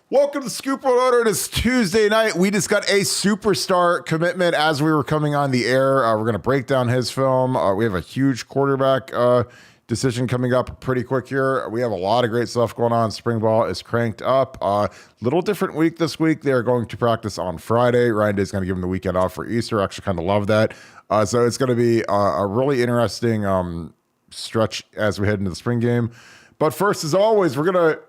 Welcome to Scoop and Order. It is Tuesday night. We just got a superstar commitment as we were coming on the air. We're going to break down his film. We have a huge quarterback decision coming up pretty quick here. We have a lot of great stuff going on. Spring ball is cranked up. Little different week this week. They're going to practice on Friday. Ryan Day's going to give them the weekend off for Easter. I actually kind of love that. So it's going to be a really interesting stretch as we head into the spring game. But first, as always, we're going to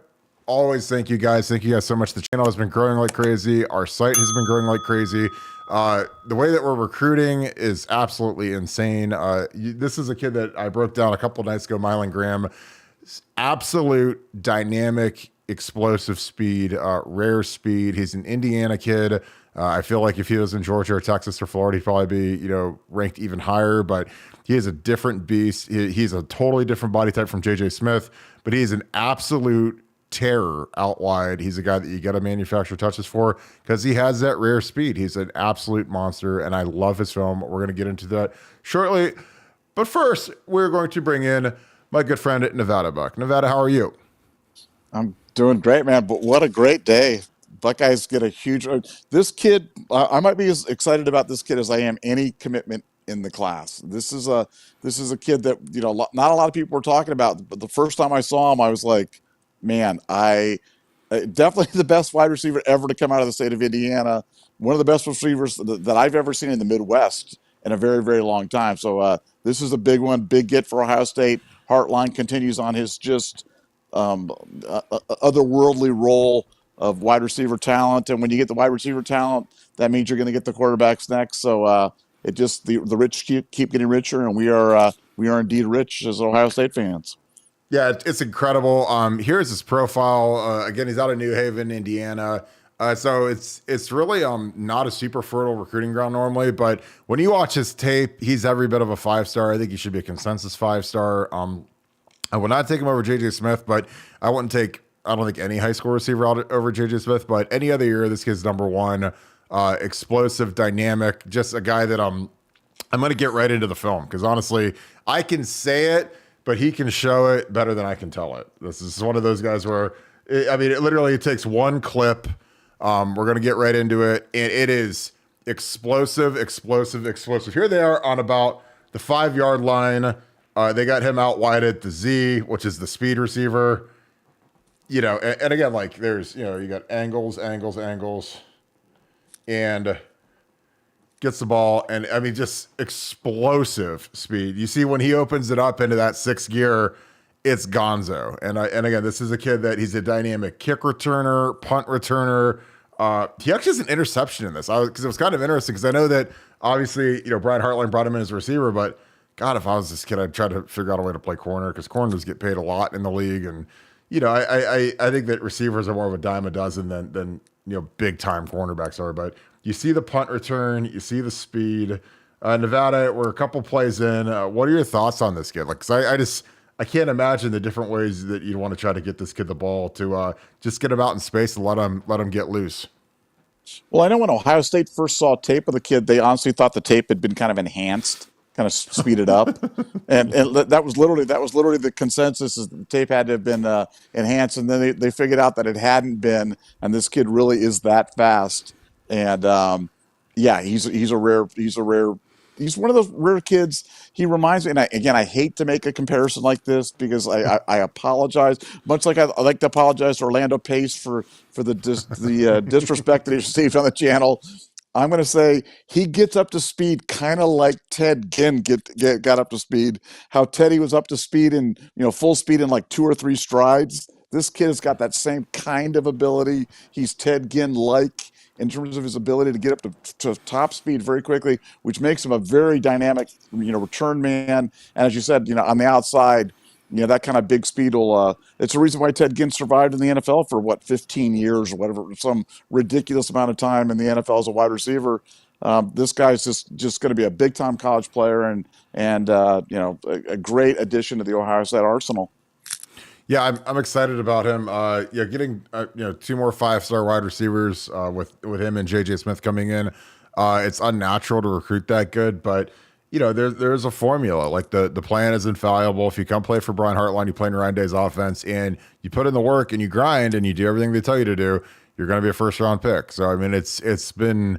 always thank you guys. Thank you guys so much. The channel has been growing like crazy. Our site has been growing like crazy. The way that we're recruiting is absolutely insane. This is a kid that I broke down a couple of nights ago, Milan Graham. Absolute dynamic, explosive speed, rare speed. He's an Indiana kid. I feel like if he was in Georgia or Texas or Florida, he'd probably be, ranked even higher, but he is a different beast. He's a totally different body type from JJ Smith, but he's an absolute terror out wide. He's a guy that you got to manufacture touches for because he has that rare speed. He's an absolute monster, and I love his film. We're going to get into that shortly. But first, we're going to bring in my good friend, Nevada Buck. Nevada, how are you? I'm doing great, man. But what a great day. Buckeyes get a huge... This kid, I might be as excited about this kid as I am any commitment in the class. This is a kid that, not a lot of people were talking about, but the first time I saw him, I was like, man, definitely the best wide receiver ever to come out of the state of Indiana. One of the best receivers that I've ever seen in the Midwest in a very, very long time. So this is a big one, big get for Ohio State. Hartline continues on his just otherworldly role of wide receiver talent. And when you get the wide receiver talent, that means you're going to get the quarterbacks next. So the rich keep getting richer, and we are indeed rich as Ohio State fans. Yeah, it's incredible. Here's his profile. Again, he's out of New Haven, Indiana. So it's really not a super fertile recruiting ground normally, but when you watch his tape, he's every bit of a 5-star. I think he should be a consensus 5-star. I would not take him over JJ Smith, but I don't think any high school receiver out over JJ Smith, but any other year, this kid's number one. Explosive, dynamic, just a guy that I'm going to get right into the film because honestly, I can say it, but he can show it better than I can tell it. This is one of those guys where, it literally takes one clip. We're going to get right into it, and it is explosive. Here they are on about the 5-yard line. They got him out wide at the Z, which is the speed receiver. And again, like there's, you got angles, and gets the ball, and just explosive speed. You see when he opens it up into that 6th gear, it's gonzo. And again, this is a kid that he's a dynamic kick returner, punt returner. He actually has an interception in this because it was kind of interesting because I know that obviously, Brian Hartline brought him in as a receiver, but God, if I was this kid, I'd try to figure out a way to play corner because corners get paid a lot in the league. And, I think that receivers are more of a dime a dozen than big time cornerbacks are, but you see the punt return, you see the speed. Nevada, we're a couple plays in. What are your thoughts on this kid? Like, cause I can't imagine the different ways that you'd want to try to get this kid the ball to just get him out in space and let him get loose. Well, I know when Ohio State first saw tape of the kid, they honestly thought the tape had been kind of enhanced, kind of speeded up, and that was literally the consensus is the tape had to have been enhanced, and then they figured out that it hadn't been, and this kid really is that fast. And he's one of those rare kids. He reminds me, and I hate to make a comparison like this because I apologize. Much like I like to apologize to Orlando Pace for the disrespect that he received on the channel. I'm going to say he gets up to speed kind of like Ted Ginn got up to speed. How Teddy was up to speed in full speed in like 2 or 3 strides. This kid has got that same kind of ability. He's Ted Ginn-like in terms of his ability to get up to top speed very quickly, which makes him a very dynamic, return man. And as you said, on the outside, that kind of big speed will, it's the reason why Ted Ginn survived in the NFL for 15 years or whatever, some ridiculous amount of time in the NFL as a wide receiver. This guy's just going to be a big time college player and a great addition to the Ohio State arsenal. Yeah, I'm excited about him. Getting 2 more 5-star wide receivers with him and JJ Smith coming in. It's unnatural to recruit that good, but there's a formula. Like the plan is infallible. If you come play for Brian Hartline, you play in Ryan Day's offense, and you put in the work and you grind and you do everything they tell you to do, you're going to be a first round pick. So I mean, it's been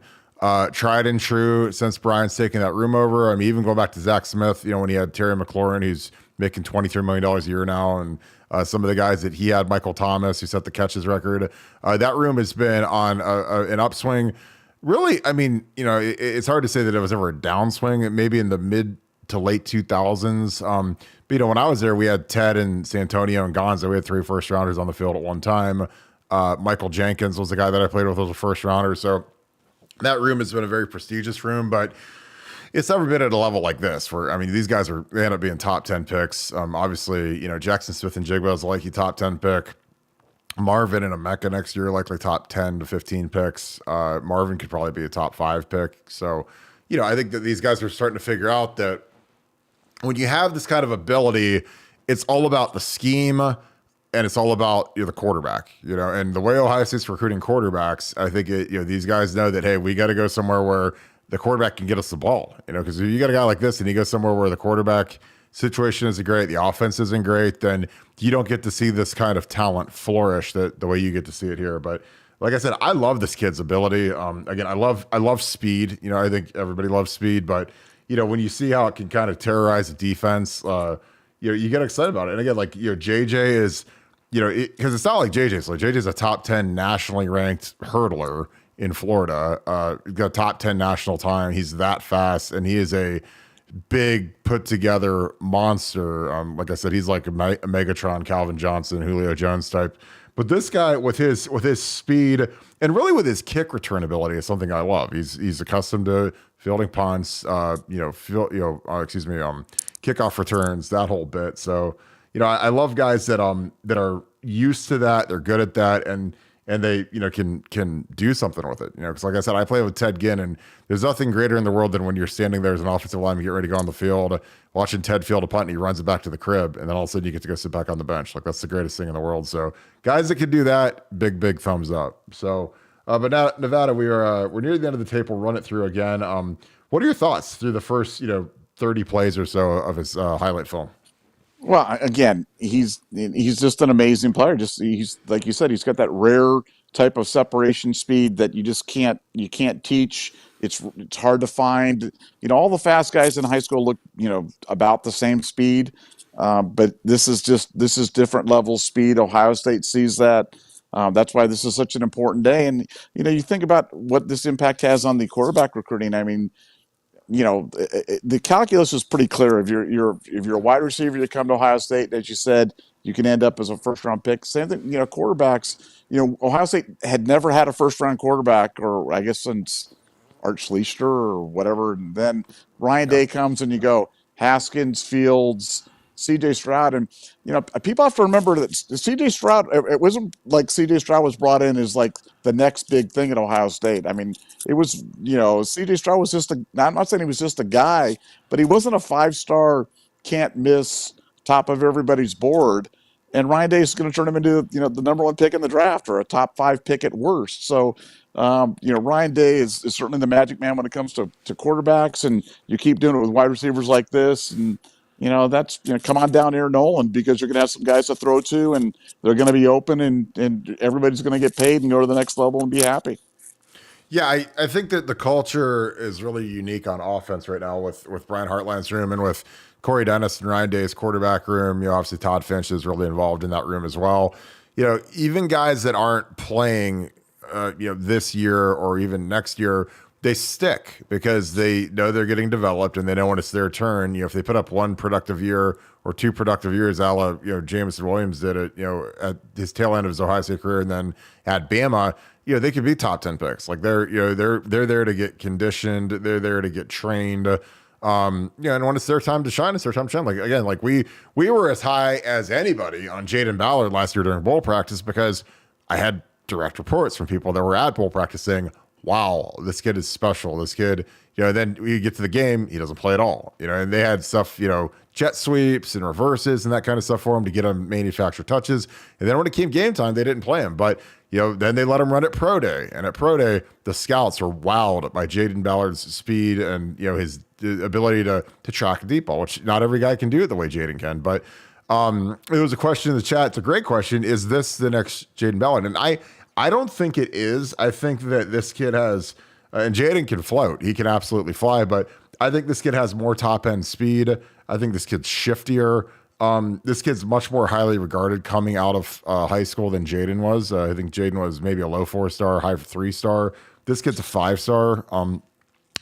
tried and true since Brian's taking that room over. I mean, even going back to Zach Smith, you know, when he had Terry McLaurin, who's making $23 million a year now, and some of the guys that he had, Michael Thomas, who set the catches record. That room has been on an upswing. Really, I mean, you know, it's hard to say that it was ever a downswing. Maybe in the mid to late 2000s. But, you know, when I was there, we had Ted and Santonio and Gonzo. We had 3 first rounders on the field at one time. Michael Jenkins was the guy that I played with as a first rounder. So that room has been a very prestigious room, but it's never been at a level like this where, I mean, these guys they end up being top 10 picks. Obviously, you know, Jackson Smith and Jigba is a likely top 10 pick. Marvin and Emeka next year, likely top 10 to 15 picks. Marvin could probably be a top 5 pick. So, you know, I think that these guys are starting to figure out that when you have this kind of ability, it's all about the scheme and it's all about, you know, the quarterback, you know, and the way Ohio State's recruiting quarterbacks, I think you know, these guys know that, hey, we got to go somewhere where the quarterback can get us the ball, you know, because if you got a guy like this and you go somewhere where the quarterback situation isn't great, the offense isn't great, then you don't get to see this kind of talent flourish the way you get to see it here. But like I said, I love this kid's ability. Again, I love speed. You know, I think everybody loves speed, but you know, when you see how it can kind of terrorize a defense, you know, you get excited about it. And again, like, you know, JJ is, you know, because it's not like JJ's. Like, JJ's a top 10 nationally ranked hurdler in Florida. Got top 10 national time. He's that fast, and he is a big put together monster. Like I said, he's like a Megatron, Calvin Johnson, Julio Jones type. But this guy with his speed and really with his kick return ability is something I love. He's accustomed to fielding punts, kickoff returns, that whole bit. So, you know, I love guys that are used to that. They're good at that, and they, you know, can do something with it. You know, because like I said, I play with Ted Ginn, and there's nothing greater in the world than when you're standing there as an offensive lineman, get ready to go on the field, watching Ted field a punt, and he runs it back to the crib, and then all of a sudden you get to go sit back on the bench. Like, that's the greatest thing in the world. So guys that can do that, big thumbs up. So, but now Nevada, we're near the end of the tape. We'll run it through again. What are your thoughts through the first, you know, 30 plays or so of his highlight film? Well, again, he's just an amazing player. Just, he's like you said, he's got that rare type of separation speed that you can't teach. It's hard to find. You know, all the fast guys in high school look, you know, about the same speed, but this is different level speed. Ohio State sees that. That's why this is such an important day. And you know, you think about what this impact has on the quarterback recruiting. I mean, you know, the calculus is pretty clear. If you're a wide receiver, you come to Ohio State, as you said, you can end up as a first round pick. Same thing, you know, quarterbacks. You know, Ohio State had never had a first round quarterback, or I guess since Art Schlichter or whatever. And then Ryan Day comes, and you go Haskins, Fields, C.J. Stroud, and you know, people have to remember that C.J. Stroud. It wasn't like C.J. Stroud was brought in as like the next big thing at Ohio State. I mean, it was, you know, C.J. Stroud was just I'm not saying he was just a guy, but he wasn't a 5-star, can't miss, top of everybody's board. And Ryan Day is going to turn him into, you know, the number 1 pick in the draft, or a top 5 pick at worst. So, you know, Ryan Day is certainly the magic man when it comes to quarterbacks, and you keep doing it with wide receivers like this, and you know, that's, you know, come on down here, Nolan, because you're going to have some guys to throw to, and they're going to be open, and everybody's going to get paid and go to the next level and be happy. Yeah, I think that the culture is really unique on offense right now with Brian Hartline's room and with Corey Dennis and Ryan Day's quarterback room. You know, obviously Todd Finch is really involved in that room as well. You know, even guys that aren't playing, you know, this year or even next year, they stick because they know they're getting developed and they know when it's their turn. You know, if they put up 1 productive year or 2 productive years, a la, you know, Jameson Williams did it, you know, at his tail end of his Ohio State career, and then at Bama, you know, they could be top 10 picks. Like, they're there to get conditioned. They're there to get trained. You know, and when it's their time to shine, it's their time to shine. Like, again, like we were as high as anybody on Jaden Ballard last year during bowl practice, because I had direct reports from people that were at bowl practice saying, wow, this kid is special. This kid, you know, then we get to the game, he doesn't play at all. You know, and they had stuff, you know, jet sweeps and reverses and that kind of stuff for him to get him manufactured touches. And then when it came game time, they didn't play him. But, you know, then they let him run at Pro Day. And at Pro Day, the scouts were wowed by Jaden Ballard's speed and, you know, his ability to track a deep ball, which not every guy can do it the way Jaden can. But it was a question in the chat. It's a great question. Is this the next Jaden Ballard? And I I don't think it is. I think that this kid has, and Jaden can float. He can absolutely fly, but I think this kid has more top end speed. I think this kid's shiftier. This kid's much more highly regarded coming out of high school than Jaden was. I think Jaden was maybe a low 4-star, high 3-star. This kid's a 5-star.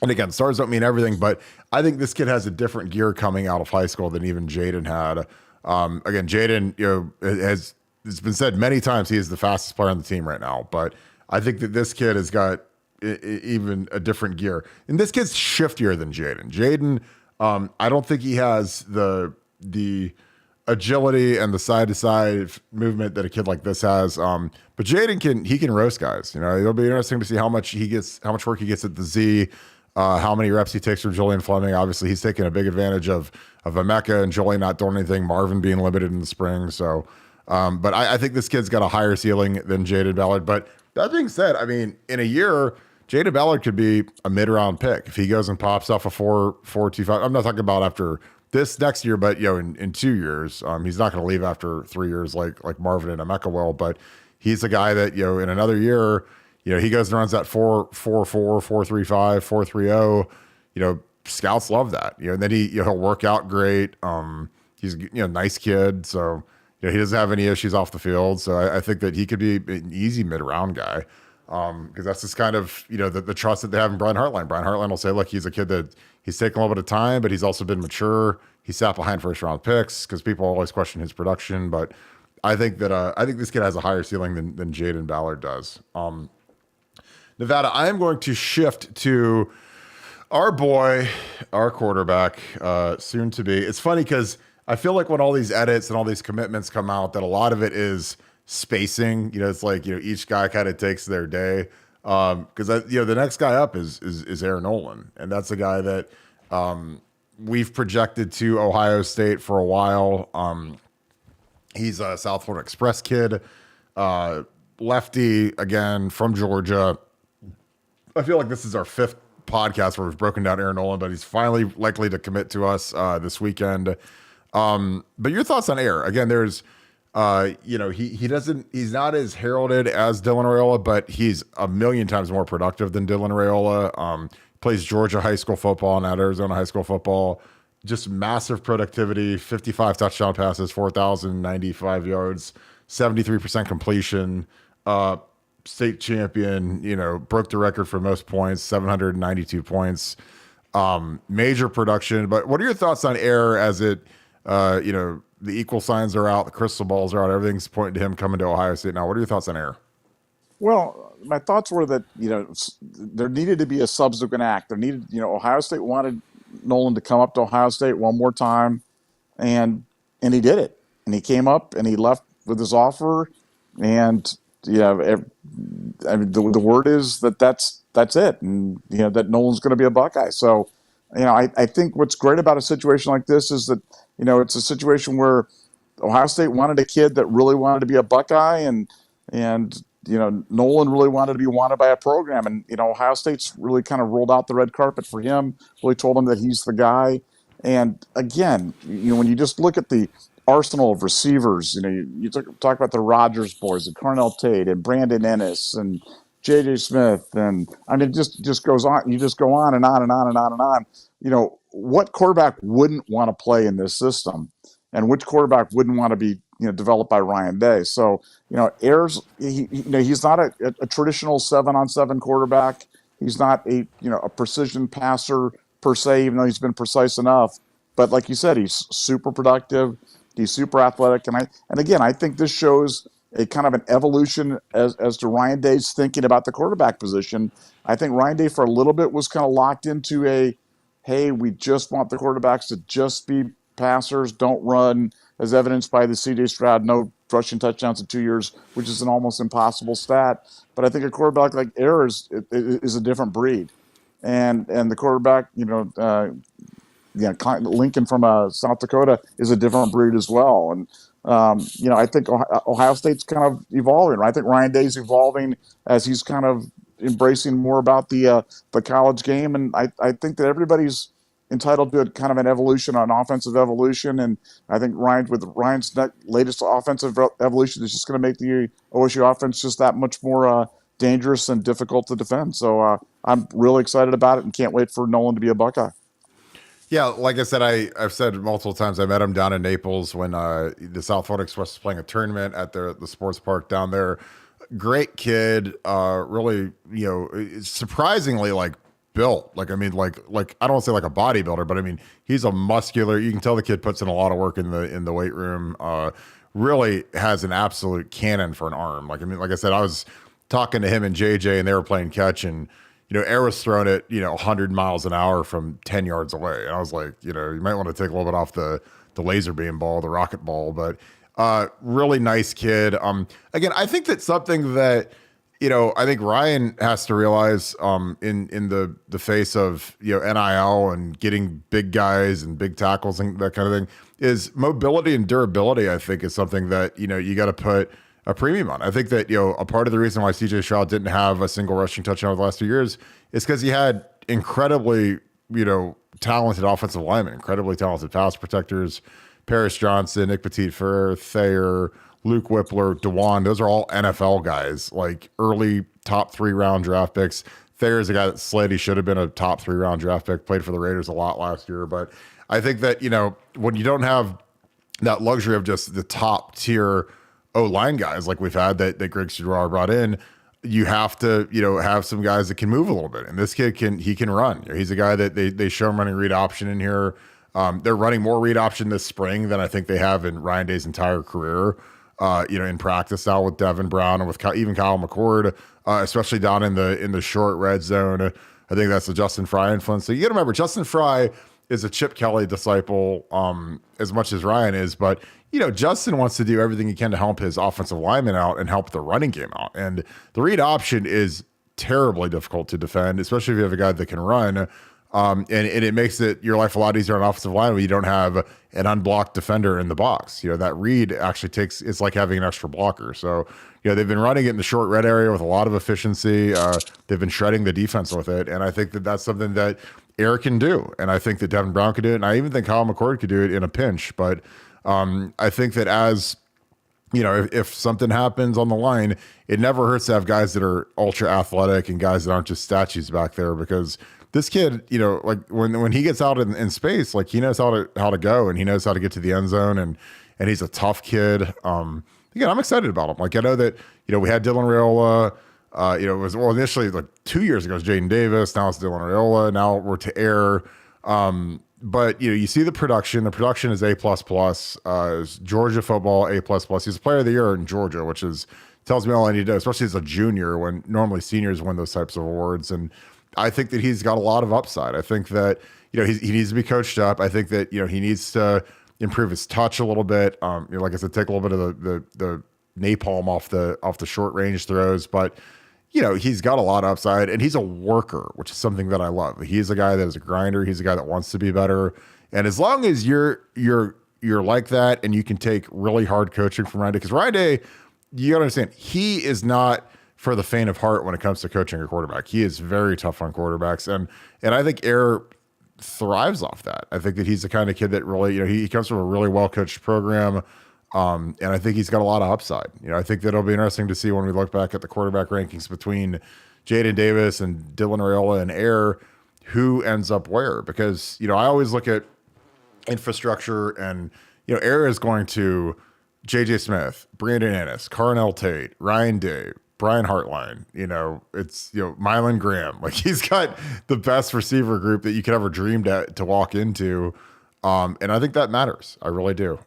And again, stars don't mean everything, but I think this kid has a different gear coming out of high school than even Jaden had. Again, Jaden, has it's been said many times he is the fastest player on the team right now, but I think that this kid has got even a different gear, and this kid's shiftier than Jaden. Jaden, I don't think he has the agility and the side to side movement that a kid like this has. But Jaden can roast guys. It'll be interesting to see how much work he gets at the Z. How many reps he takes from Julian Fleming. Obviously, he's taking a big advantage of Emeka and Julian not doing anything, Marvin being limited in the spring. So, but I think this kid's got a higher ceiling than Jaden Ballard. But that being said, I mean, in a year, Jaden Ballard could be a mid-round pick if he goes and pops off a 4.25. I'm not talking about after this next year, but in 2 years, he's not going to leave after 3 years like Marvin and Emeka will. But he's a guy that in another year. He goes and runs that 4.44, 4.35, 4.30. Scouts love that. And then he'll work out great. He's nice kid, so he doesn't have any issues off the field. So I think that he could be an easy mid-round guy, because that's just kind of the trust that they have in Brian Hartline. Brian Hartline will say, look, he's a kid that he's taken a little bit of time, but he's also been mature. He sat behind first-round picks because people always question his production, but I think this kid has a higher ceiling than Jaden Ballard does. Nevada, I am going to shift to our boy, our quarterback, soon to be. It's funny because I feel like when all these edits and all these commitments come out, that a lot of it is spacing. It's like each guy kind of takes their day. Because the next guy up is Aaron Nolan, and that's a guy that we've projected to Ohio State for a while. He's a South Florida Express kid, lefty again from Georgia. I feel like this is our 5th podcast where we've broken down Aaron Nolan, but he's finally likely to commit to us this weekend. But your thoughts on Air? Again, there's, he's not as heralded as Dylan Raiola, but he's a million times more productive than Dylan Raiola. Plays Georgia high school football, not Arizona high school football. Just massive productivity, 55 touchdown passes, 4,095 yards, 73% completion. State champion, broke the record for most points, 792 points, major production. But what are your thoughts on Air as it, the equal signs are out, the crystal balls are out, everything's pointing to him coming to Ohio State now. What are your thoughts on Air? Well, my thoughts were that, there needed to be a subsequent act. There needed, Ohio State wanted Nolan to come up to Ohio State one more time, and he did it. And he came up and he left with his offer, and the word is that's it, and that Nolan's going to be a Buckeye. So, I think what's great about a situation like this is that it's a situation where Ohio State wanted a kid that really wanted to be a Buckeye, and Nolan really wanted to be wanted by a program, and Ohio State's really kind of rolled out the red carpet for him, really told him that he's the guy. And again, when you just look at the arsenal of receivers, you talk about the Rogers boys, and Cornell Tate, and Brandon Ennis, and J.J. Smith, and I mean, just goes on. You just go on and on and on and on and on. What quarterback wouldn't want to play in this system, and which quarterback wouldn't want to be developed by Ryan Day? So Ayers, he's not a traditional 7-on-7 quarterback. He's not a precision passer per se, even though he's been precise enough. But like you said, he's super productive. He's super athletic, and again, I think this shows a kind of an evolution as to Ryan Day's thinking about the quarterback position. I think Ryan Day for a little bit was kind of locked into hey, we just want the quarterbacks to just be passers, don't run, as evidenced by the C.J. Stroud no rushing touchdowns in 2 years, which is an almost impossible stat. But I think a quarterback like Ayers is a different breed, and the quarterback, Lincoln from South Dakota is a different breed as well. And, I think Ohio State's kind of evolving. I think Ryan Day's evolving as he's kind of embracing more about the college game. And I think that everybody's entitled to a kind of an evolution, an offensive evolution. And I think Ryan's latest offensive evolution is just going to make the OSU offense just that much more dangerous and difficult to defend. So I'm really excited about it and can't wait for Nolan to be a Buckeye. Yeah, like I said, I've said multiple times. I met him down in Naples when the South Florida Express was playing a tournament at the sports park down there. Great kid, really, surprisingly like built. Like I mean, like I don't want to say like a bodybuilder, but I mean he's a muscular. You can tell the kid puts in a lot of work in the weight room. Really has an absolute cannon for an arm. Like I mean, like I said, I was talking to him and JJ, and they were playing catch and. Air was thrown at, 100 miles an hour from 10 yards away. And I was like, you might want to take a little bit off the laser beam ball, the rocket ball, but really nice kid. Again, I think that's something that, I think Ryan has to realize in the face of, NIL and getting big guys and big tackles and that kind of thing is mobility and durability, I think is something that, you got to put a premium on. I think that, a part of the reason why CJ Stroud didn't have a single rushing touchdown over the last 2 years is because he had incredibly, talented offensive linemen, incredibly talented pass protectors, Paris Johnson, Nick Petit-Frere, Thayer, Luke Whippler, DeJuan. Those are all NFL guys, like early top 3 round draft picks. Thayer is a guy that slid. He should have been a top 3 round draft pick, played for the Raiders a lot last year. But I think that, when you don't have that luxury of just the top tier O-line guys like we've had that Greg Studrawa brought in, you have to, have some guys that can move a little bit. And this kid can run. He's a guy that they show him running read option in here. They're running more read option this spring than I think they have in Ryan Day's entire career. In practice now with Devin Brown and with even Kyle McCord, especially down in the short red zone. I think that's the Justin Fry influence. So you got to remember, Justin Fry is a Chip Kelly disciple as much as Ryan is, but Justin wants to do everything he can to help his offensive lineman out and help the running game out. And the read option is terribly difficult to defend, especially if you have a guy that can run. And it makes your life a lot easier on offensive line when you don't have an unblocked defender in the box. That read actually it's like having an extra blocker. So, they've been running it in the short red area with a lot of efficiency. They've been shredding the defense with it. And I think that that's something that Eric can do. And I think that Devin Brown could do it. And I even think Kyle McCord could do it in a pinch. But I think that as, if something happens on the line, it never hurts to have guys that are ultra athletic and guys that aren't just statues back there, because this kid, like when he gets out in space, like he knows how to go and he knows how to get to the end zone, and he's a tough kid. Again, I'm excited about him. Like I know that, we had Dylan Raiola, it was initially like 2 years ago, it was Jaden Davis. Now it's Dylan Raiola. Now we're to Air. But you see the production. The production is A++. Georgia football A++. He's a player of the year in Georgia, which tells me all I need to know, especially as a junior when normally seniors win those types of awards. And I think that he's got a lot of upside. I think that he needs to be coached up. I think that he needs to improve his touch a little bit. Like I said, take a little bit of the napalm off the short range throws, but. He's got a lot of upside, and he's a worker, which is something that I love. He's a guy that is a grinder. He's a guy that wants to be better. And as long as you're like that, and you can take really hard coaching from Ryan Day, because Ryan Day, you got to understand, he is not for the faint of heart when it comes to coaching a quarterback. He is very tough on quarterbacks, and I think Air thrives off that. I think that he's the kind of kid that really, he comes from a really well coached program. And I think he's got a lot of upside. I think that it'll be interesting to see when we look back at the quarterback rankings between Jaden Davis and Dylan Raiola and Air, who ends up where. Because, I always look at infrastructure and, Air is going to J.J. Smith, Brandon Ennis, Carnell Tate, Ryan Day, Brian Hartline, it's, Milan Graham. Like he's got the best receiver group that you could ever dream to walk into. And I think that matters. I really do.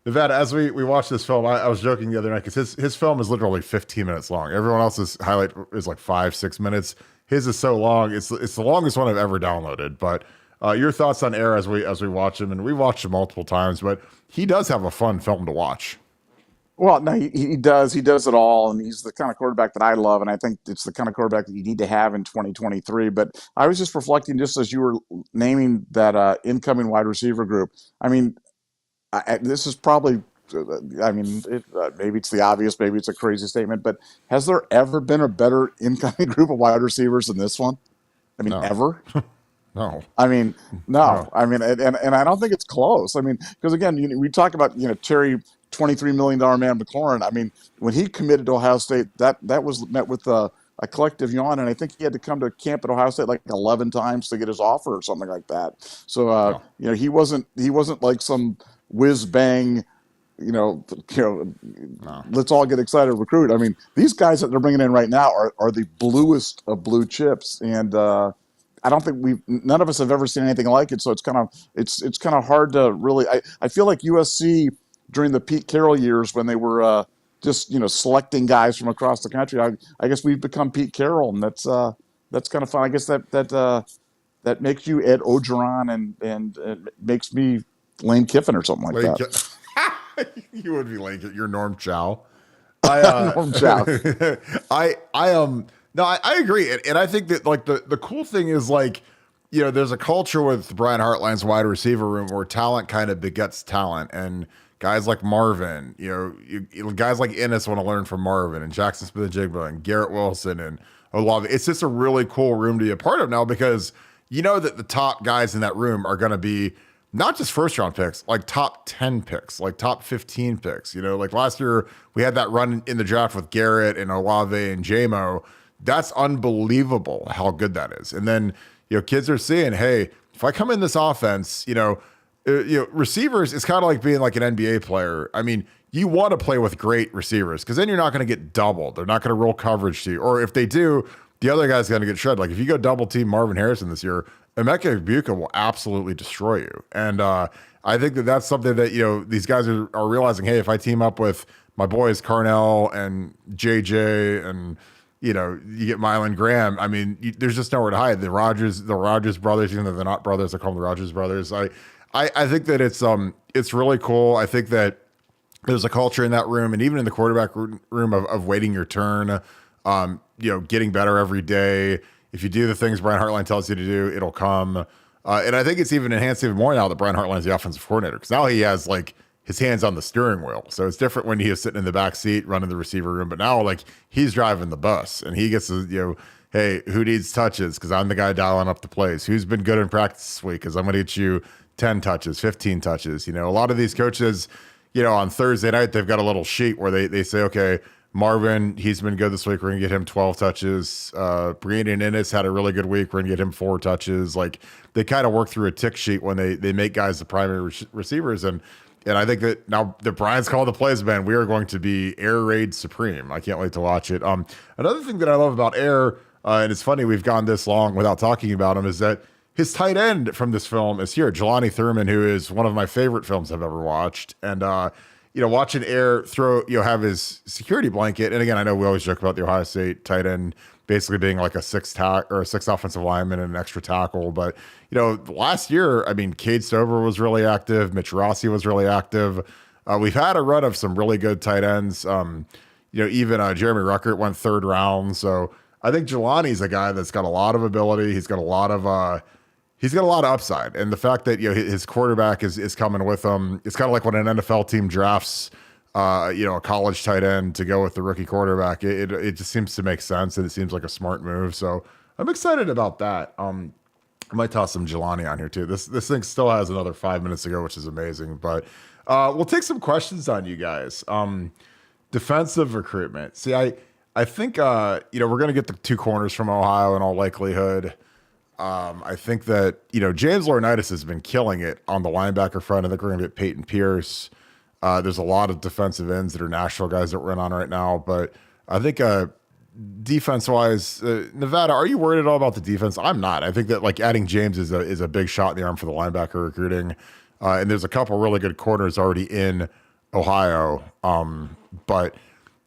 Nevada, as we watched this film, I was joking the other night because his film is literally 15 minutes long. Everyone else's highlight is like 5-6 minutes. His is so long. It's the longest one I've ever downloaded. But your thoughts on Air as we watch him, and we watched him multiple times, but he does have a fun film to watch. Well, no, he does. He does it all, and he's the kind of quarterback that I love, and I think it's the kind of quarterback that you need to have in 2023. But I was just reflecting, just as you were naming that incoming wide receiver group. I mean, this is probably, maybe it's the obvious, maybe it's a crazy statement, but has there ever been a better incoming group of wide receivers than this one? I mean, No. ever? No, I mean, no. no, I mean, and I don't think it's close. I mean, because again, we talk about Terry, $23 million man McLaurin. I mean, when he committed to Ohio State, that was met with a collective yawn, and I think he had to come to camp at Ohio State like 11 times to get his offer or something like that. So no, he wasn't like some whiz bang, you know, you know, no. let's all get excited recruit. I mean, these guys that they're bringing in right now are the bluest of blue chips, and I don't think none of us have ever seen anything like it. So it's kind of hard to really. I feel like USC during the Pete Carroll years when they were just selecting guys from across the country. I guess we've become Pete Carroll, and that's kind of fun. I guess that makes you Ed Ogeron, and it makes me Lane Kiffin or something like Lane that. you would be Lane. You're Norm Chow. I Norm Chow. no, I agree, and I think that like the cool thing is like there's a culture with Brian Hartline's wide receiver room where talent kind of begets talent, and guys like Marvin, guys like Ennis want to learn from Marvin and Jackson Smith-Njigba and Garrett Wilson and Olave. It's just a really cool room to be a part of now because you know that the top guys in that room are going to be not just first round picks, like top 10 picks, like top 15 picks. Like last year we had that run in the draft with Garrett and Olave and JMO. That's unbelievable how good that is. And then, kids are seeing, hey, if I come in this offense, receivers, it's kind of like being like an NBA player. I mean, you want to play with great receivers because then you're not going to get doubled. They're not going to roll coverage to you. Or if they do, the other guy's going to get shredded. Like if you go double team Marvin Harrison this year, Emeka Egbuka will absolutely destroy you. And I think that that's something that, these guys are realizing, hey, if I team up with my boys Carnell and JJ and, you get Milan Graham, I mean, there's just nowhere to hide. The Rogers brothers, even though they're not brothers, I call them the Rogers brothers. I think that it's really cool. I think that there's a culture in that room and even in the quarterback room of waiting your turn, getting better every day. If you do the things Brian Hartline tells you to do, it'll come. And I think it's even enhanced even more now that Brian Hartline's the offensive coordinator because now he has like his hands on the steering wheel. So it's different when he is sitting in the back seat running the receiver room, but now like he's driving the bus and he gets to, hey, who needs touches? Because I'm the guy dialing up the plays. Who's been good in practice this week? Because I'm going to get you 10 touches, 15 touches. A lot of these coaches, on Thursday night, they've got a little sheet where they say, okay, Marvin, he's been good this week. We're going to get him 12 touches. Brandon Ennis had a really good week. We're going to get him 4 touches. Like they kind of work through a tick sheet when they make guys the primary receivers. And I think that now that Brian's called the plays, man, we are going to be air raid supreme. I can't wait to watch it. Another thing that I love about Air, and it's funny we've gone this long without talking about him, is that his tight end from this film is here, Jelani Thurman, who is one of my favorite films I've ever watched. And, watching Air throw, have his security blanket. And again, I know we always joke about the Ohio State tight end basically being like a sixth offensive lineman and an extra tackle. But, last year, I mean, Cade Stover was really active. Mitch Rossi was really active. We've had a run of some really good tight ends. Even Jeremy Ruckert went 3rd round. So I think Jelani's a guy that's got a lot of ability. He's got a lot of upside. And the fact that, his quarterback is coming with him, it's kind of like when an NFL team drafts, a college tight end to go with the rookie quarterback. It just seems to make sense. And it seems like a smart move. So I'm excited about that. I might toss some Jelani on here too. This thing still has another 5 minutes to go, which is amazing, but, we'll take some questions on you guys. Defensive recruitment. See, I think, we're going to get the 2 corners from Ohio in all likelihood. I think that, James Laurinaitis has been killing it on the linebacker front. I think we're going to get Peyton Pierce. There's a lot of defensive ends that are national guys that we're in on right now. But I think defense-wise, Nevada, are you worried at all about the defense? I'm not. I think that like adding James is a big shot in the arm for the linebacker recruiting. And there's a couple really good corners already in Ohio. But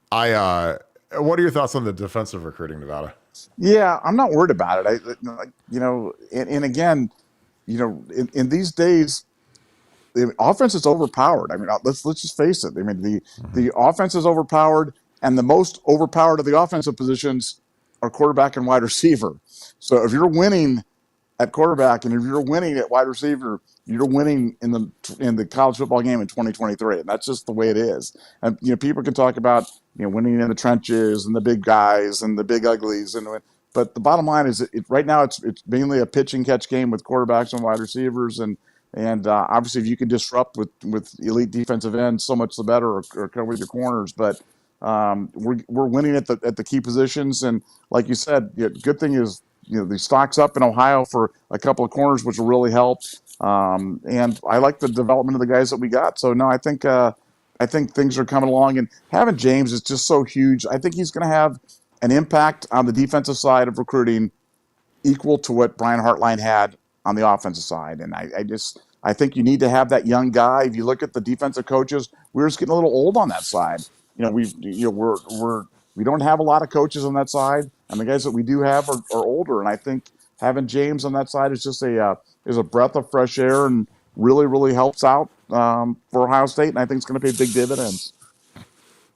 what are your thoughts on the defensive recruiting, Nevada? Yeah, I'm not worried about it. And again, in these days, the offense is overpowered. I mean, let's just face it. I mean, the offense is overpowered, and the most overpowered of the offensive positions are quarterback and wide receiver. So if you're winning at quarterback and if you're winning at wide receiver, you're winning in the college football game in 2023, and that's just the way it is. And people can talk about winning in the trenches and the big guys and the big uglies, and But the bottom line is, right now it's mainly a pitch and catch game with quarterbacks and wide receivers, and obviously if you can disrupt with elite defensive ends, so much the better, or cover with your corners. But we're winning at the key positions, and like you said, good thing is the stock's up in Ohio for a couple of corners, which will really help. And I like the development of the guys that we got. So no, I think things are coming along, and having James is just so huge. I think he's going to have an impact on the defensive side of recruiting equal to what Brian Hartline had on the offensive side. And I think you need to have that young guy. If you look at the defensive coaches, we're just getting a little old on that side. We don't have a lot of coaches on that side, and the guys that we do have are older. And I think having James on that side is just a breath of fresh air, and really helps out for Ohio State. And I think it's going to pay big dividends.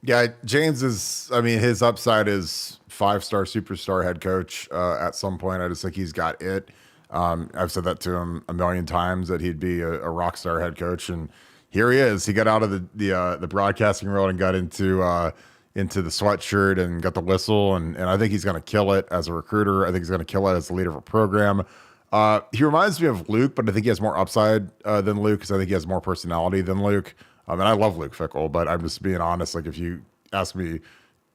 Yeah, James his upside is 5-star superstar head coach at some point. I just think he's got it. I've said that to him a million times, that he'd be a rock star head coach, and here he is. He got out of the broadcasting world and got into the sweatshirt and got the whistle, and I think he's going to kill it as a recruiter. I think he's going to kill it as the leader of a program. He reminds me of Luke, but I think he has more upside than Luke, because I think he has more personality than Luke. And I love Luke Fickell, but I'm just being honest. Like, if you ask me,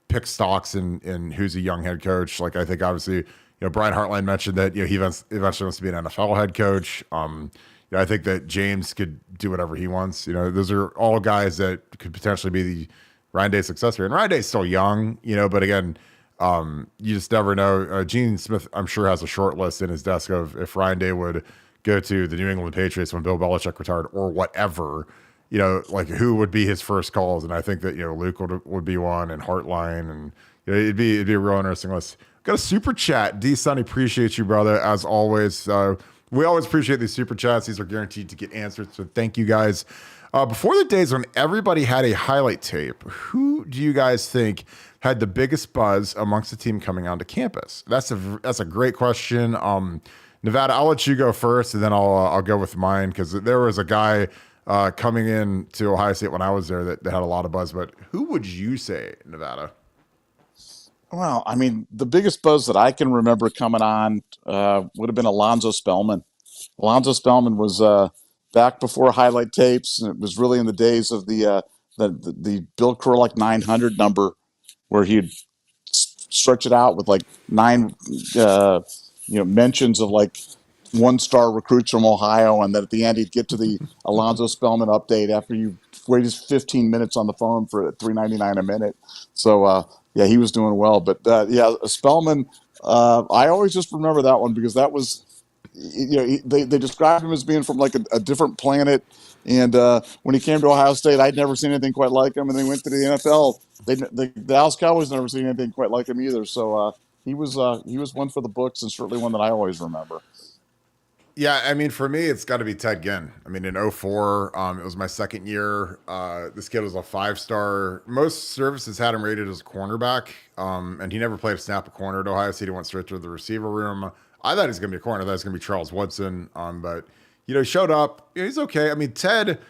pick stocks in who's a young head coach, like, I think obviously, Brian Hartline mentioned that, he eventually wants to be an NFL head coach. I think that James could do whatever he wants. Those are all guys that could potentially be the Ryan Day successor. And Ryan Day's still young, but again, you just never know. Gene Smith, I'm sure, has a short list in his desk of if Ryan Day would go to the New England Patriots when Bill Belichick retired or whatever, like, who would be his first calls. And I think that, Luke would be one, and Hartline, and it'd be a real interesting list. Got a super chat. D Sonny, appreciate you, brother, as always. We always appreciate these super chats. These are guaranteed to get answered. So thank you guys. Before the days when everybody had a highlight tape, who do you guys think had the biggest buzz amongst the team coming onto campus? That's a great question. Nevada, I'll let you go first, and then I'll go with mine, because there was a guy coming in to Ohio State when I was there that had a lot of buzz. But who would you say, Nevada? Well, I mean, the biggest buzz that I can remember coming on would have been Alonzo Spellman. Alonzo Spellman was back before highlight tapes, and it was really in the days of the Bill Kurlick 900 number, where he'd stretch it out with like 9 mentions of like 1-star recruits from Ohio, and then at the end he'd get to the Alonzo Spellman update after you waited 15 minutes on the phone for $3.99 a minute. So yeah, he was doing well. But yeah, Spellman, I always just remember that one, because that was, they described him as being from like a different planet. And when he came to Ohio State, I'd never seen anything quite like him. And then he went to the NFL. The Dallas Cowboys never seen anything quite like him either. So he was one for the books, and certainly one that I always remember. Yeah, I mean, for me, it's got to be Ted Ginn. I mean, in 2004, it was my second year. This kid was a 5-star. Most services had him rated as a cornerback, and he never played a snap of corner at Ohio State. He went straight to the receiver room. I thought he was going to be a corner. I thought he was going to be Charles Woodson. But, he showed up. He's okay. I mean, Ted,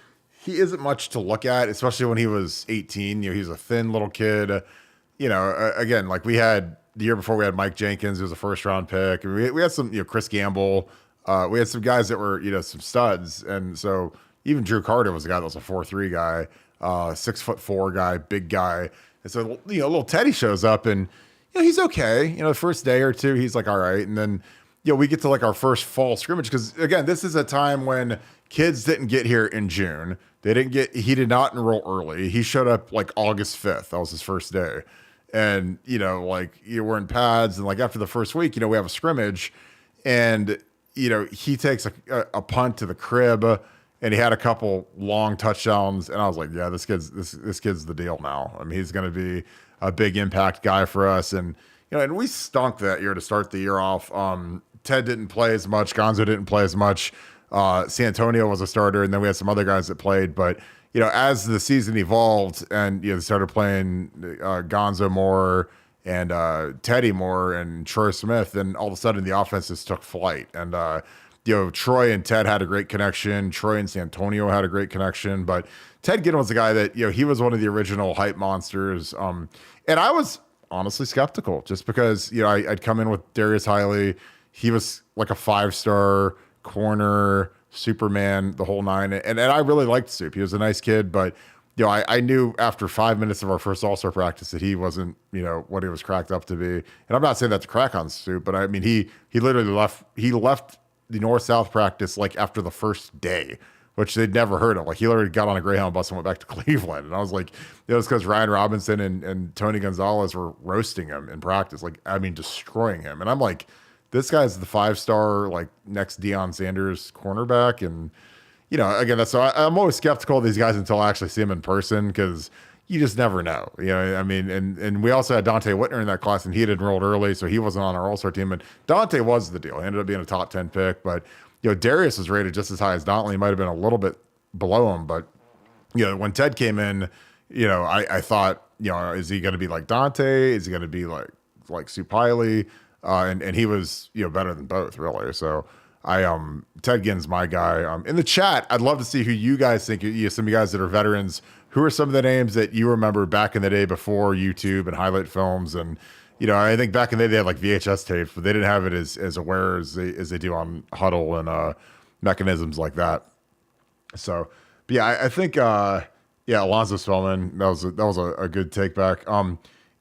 he isn't much to look at, especially when he was 18. He was a thin little kid. Again, like, we had the year before, we had Mike Jenkins, who was a first-round pick. We had some, Chris Gamble. We had some guys that were, some studs. And so even Drew Carter was a guy that was a 4'3" guy, 6'4" guy, big guy. And so, little Teddy shows up, and, he's okay. The first day or two, he's like, all right. And then, we get to like our first fall scrimmage. Because again, this is a time when kids didn't get here in June. He did not enroll early. He showed up like August 5th. That was his first day. And, we're in pads. And like after the first week, we have a scrimmage, and, he takes a punt to the crib, and he had a couple long touchdowns. And I was like, yeah, this kid's the deal now. I mean, he's going to be a big impact guy for us. And, and we stunk that year to start the year off. Ted didn't play as much. Gonzo didn't play as much. Santonio was a starter, and then we had some other guys that played. But, as the season evolved and, they started playing Gonzo more and Teddy Moore and Troy Smith, and all of a sudden the offense just took flight. And Troy and Ted had a great connection. Troy and Santonio had a great connection. But Ted Ginn was the guy that he was one of the original hype monsters. And I was honestly skeptical just because, I'd come in with Darius Hiley. He was like a 5-star corner, Superman, the whole nine. And I really liked Soup. He was a nice kid, but I knew after 5 minutes of our first All-Star practice that he wasn't, what he was cracked up to be. And I'm not saying that to crack on Soup, but I mean, he literally left the North-South practice like after the first day, which they'd never heard of. Like he literally got on a Greyhound bus and went back to Cleveland. And I was like, it was because Ryan Robinson and Tony Gonzalez were roasting him in practice. Like, I mean, destroying him. And I'm like, this guy's the 5-star, like next Deion Sanders cornerback. And, again, I'm always skeptical of these guys until I actually see them in person because you just never know. I mean, and we also had Dante Whitner in that class, and he had enrolled early, so he wasn't on our All-Star team. And Dante was the deal. He ended up being a top 10 pick, but Darius was rated just as high as Dontley. He might have been a little bit below him, but when Ted came in, I thought, is he going to be like Dante? Is he going to be like Supiley? And he was better than both, really. So Ted Ginn's my guy. In the chat, I'd love to see who you guys think. Some of you guys that are veterans. Who are some of the names that you remember back in the day before YouTube and highlight films? And I think back in the day they had like VHS tapes, but they didn't have it as aware as they do on Huddle and mechanisms like that. So, but yeah, I think Alonzo Spellman, that was a good take back.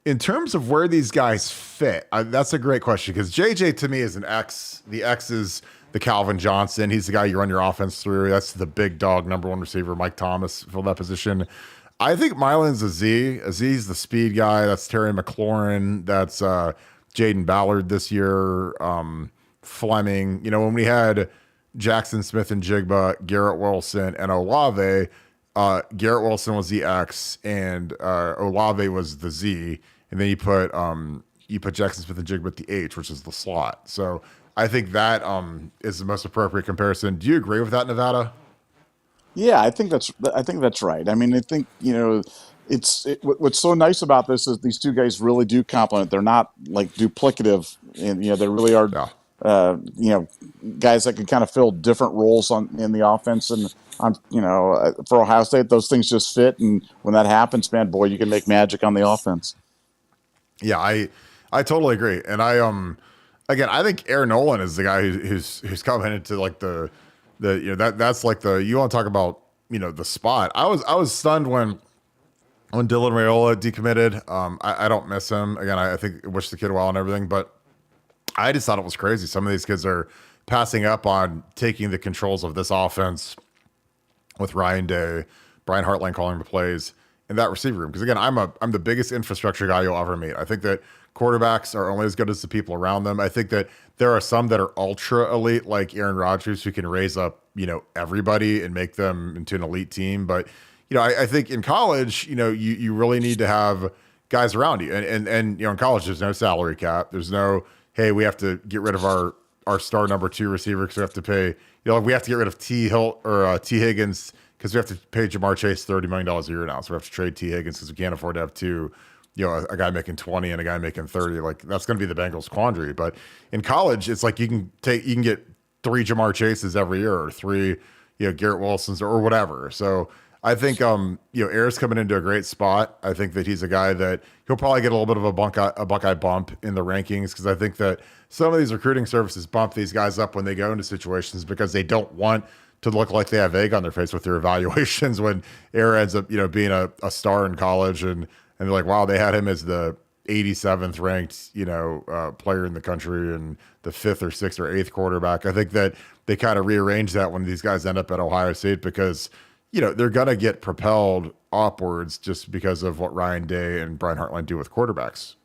In terms of where these guys fit, that's a great question because JJ to me is an X. The X is the Calvin Johnson. He's the guy you run your offense through. That's the big dog, number one receiver. Mike Thomas filled that position. I think Milan's a Z. Z's the speed guy. That's Terry McLaurin. That's Jaden Ballard this year. Fleming. When we had Jackson Smith and Jigba, Garrett Wilson, and Olave, Garrett Wilson was the X, and Olave was the Z. And then you put Jackson Smith and Jigba at the H, which is the slot. So I think that is the most appropriate comparison. Do you agree with that, Nevada? Yeah, I think that's right. I mean, I think what's so nice about this is these two guys really do complement. They're not like duplicative, and they really are. Yeah. Guys that can kind of fill different roles in the offense, and for Ohio State, those things just fit. And when that happens, man, boy, you can make magic on the offense. Yeah, I totally agree, and again, I think Aaron Nolan is the guy who's coming into like that's like you want to talk about the spot. I was stunned when Dylan Raiola decommitted. I don't miss him. Again, I think wish the kid well and everything, but I just thought it was crazy. Some of these kids are passing up on taking the controls of this offense with Ryan Day, Brian Hartline calling the plays in that receiver room. Because again, I'm the biggest infrastructure guy you'll ever meet. I think that quarterbacks are only as good as the people around them. I think that there are some that are ultra elite, like Aaron Rodgers, who can raise up, everybody and make them into an elite team. But, I think in college, you really need to have guys around you. And in college, there's no salary cap. There's no, hey, we have to get rid of our star number 2 receiver because we have to pay, we have to get rid of T Higgins because we have to pay Jamar Chase $30 million a year now. So we have to trade T Higgins because we can't afford to have 2, a guy making 20 and a guy making 30. Like that's going to be the Bengals quandary. But in college, it's like you can get 3 Jamar Chases every year or 3, Garrett Wilsons or whatever. So I think, Ayer's coming into a great spot. I think that he's a guy that he'll probably get a little bit of a Buckeye bump in the rankings because I think that some of these recruiting services bump these guys up when they go into situations because they don't want to look like they have egg on their face with their evaluations when Ayer ends up, being a star in college and they're like, wow, they had him as the 87th ranked, player in the country and the 5th or 6th or 8th quarterback. I think that they kind of rearrange that when these guys end up at Ohio State because, they're going to get propelled upwards just because of what Ryan Day and Brian Hartline do with quarterbacks.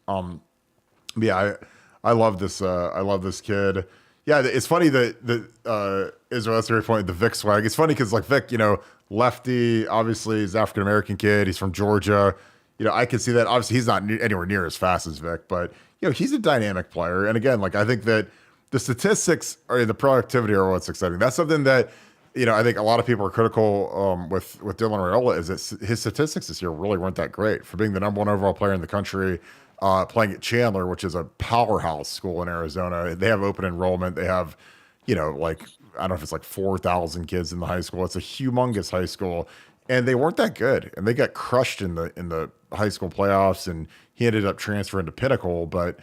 Yeah, I love this. I love this kid. Yeah, it's funny that Israel, that's a great point, the Vic swag. It's funny because like Vic, lefty, obviously he's African American kid. He's from Georgia. I can see that. Obviously, he's not anywhere near as fast as Vic, but he's a dynamic player. And again, like I think that the statistics or the productivity are what's exciting. That's something that I think a lot of people are critical with Dylan Raiola is that his statistics this year really weren't that great for being the number 1 overall player in the country, playing at Chandler, which is a powerhouse school in Arizona. They have open enrollment. They have, like I don't know if it's like 4,000 kids in the high school. It's a humongous high school. and they weren't that good, and they got crushed in the high school playoffs, and he ended up transferring to Pinnacle. But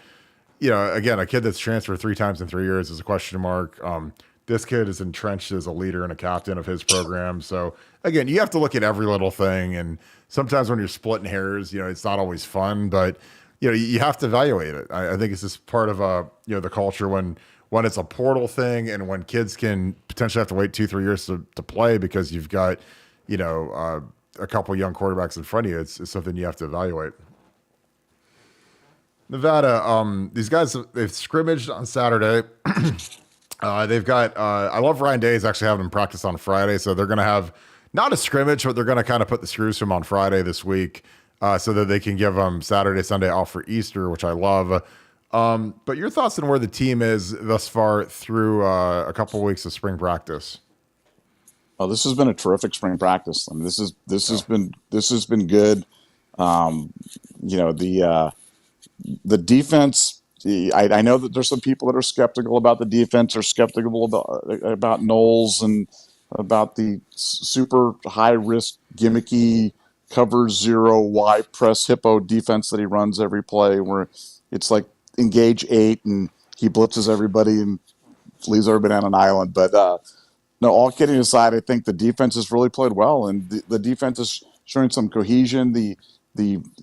again, a kid that's transferred 3 times in 3 years is a question mark. This kid is entrenched as a leader and a captain of his program. So again, you have to look at every little thing, and sometimes when you're splitting hairs, it's not always fun, but you have to evaluate it. I think it's just part of the culture when it's a portal thing, and when kids can potentially have to wait 2 3 years to play because you've got a couple young quarterbacks in front of you. It's something you have to evaluate. Nevada, these guys, they've scrimmaged on Saturday. They've got, I love Ryan Day is actually having them practice on Friday. So they're going to have not a scrimmage, but they're going to kind of put the screws to them on Friday this week so that they can give them Saturday, Sunday off for Easter, which I love. But your thoughts on where the team is thus far through a couple of weeks of spring practice? Oh, this has been a terrific spring practice. I mean, this has been good. Um, you know, the defense. I know that there's some people that are skeptical about the defense, or skeptical about Knowles and about the super high risk gimmicky cover zero Y press hippo defense that he runs every play, where it's like engage 8 and he blitzes everybody and leaves everybody on an island. But no, all kidding aside, I think the defense has really played well, and the defense is showing some cohesion. The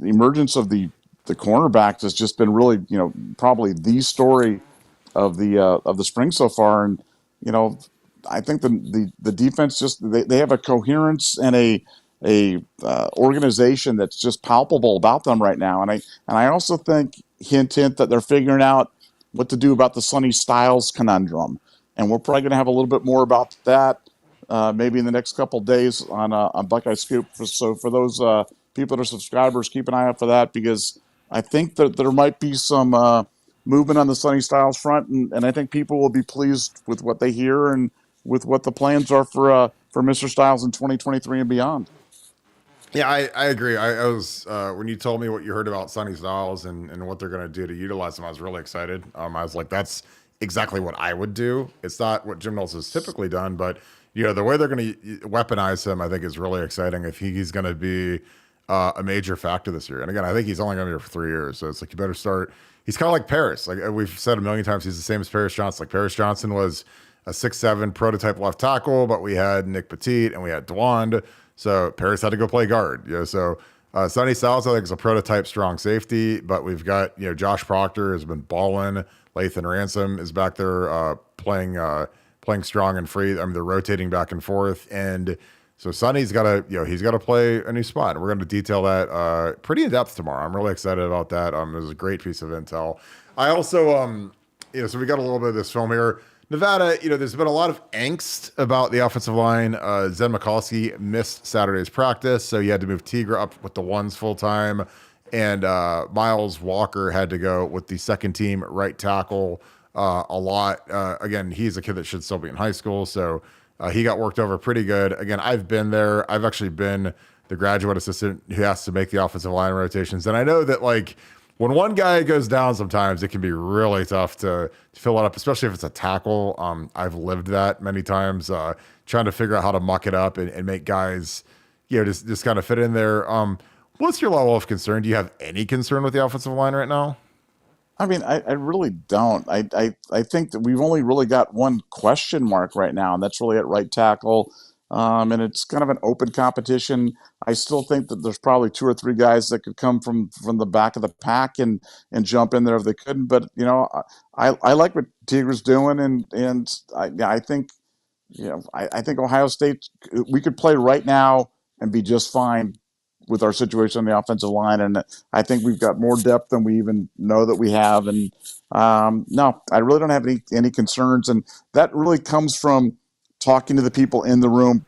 emergence of the cornerbacks has just been really, probably the story of the spring so far. And you know, I think the defense just they have a coherence and a organization that's just palpable about them right now. And I also think hint that they're figuring out what to do about the Sonny Styles conundrum, and we're probably going to have a little bit more about that maybe in the next couple of days on Buckeye Scoop. So for those people that are subscribers, keep an eye out for that, because I think that there might be some movement on the Sonny Styles front, and I think people will be pleased with what they hear and with what the plans are for Mr. Styles in 2023 and beyond. Yeah, I agree. I was when you told me what you heard about Sonny Styles and what they're going to do to utilize him, I was really excited. I was like, that's exactly what I would do. It's not what Jim Knowles has typically done, but the way they're going to weaponize him, I think, is really exciting. If he's going to be a major factor this year, and again, I think he's only going to be here for 3 years, so it's like you better start. He's kind of like Paris. Like we've said a million times, he's the same as Paris Johnson. Like Paris Johnson was a 6'7" prototype left tackle, but we had Nick Petit and we had Dwand. So Paris had to go play guard. So Sonny Styles, I think, is a prototype strong safety, but we've got, Josh Proctor has been balling. Lathan Ransom is back there playing strong and free. I mean, they're rotating back and forth. And so Sonny's got to, he's got to play a new spot. We're going to detail that pretty in depth tomorrow. I'm really excited about that. It was a great piece of intel. I also, so we got a little bit of this film here. Nevada, there's been a lot of angst about the offensive line. Zen Mikulski missed Saturday's practice, so you had to move Tigra up with the ones full time. And Miles Walker had to go with the second team right tackle a lot. Again, he's a kid that should still be in high school, so he got worked over pretty good. Again, I've been there. I've actually been the graduate assistant who has to make the offensive line rotations. And I know that, when one guy goes down, sometimes it can be really tough to fill it up, especially if it's a tackle. I've lived that many times, trying to figure out how to muck it up and make guys, just kind of fit in there. What's your level of concern? Do you have any concern with the offensive line right now? I mean, I really don't. I think that we've only really got one question mark right now, and that's really at right tackle. And it's kind of an open competition. I still think that there's probably 2 or 3 guys that could come from the back of the pack and jump in there if they couldn't. But I like what Tigra's doing, and I think I think Ohio State, we could play right now and be just fine with our situation on the offensive line, and I think we've got more depth than we even know that we have. And no, I really don't have any concerns, and that really comes from talking to the people in the room.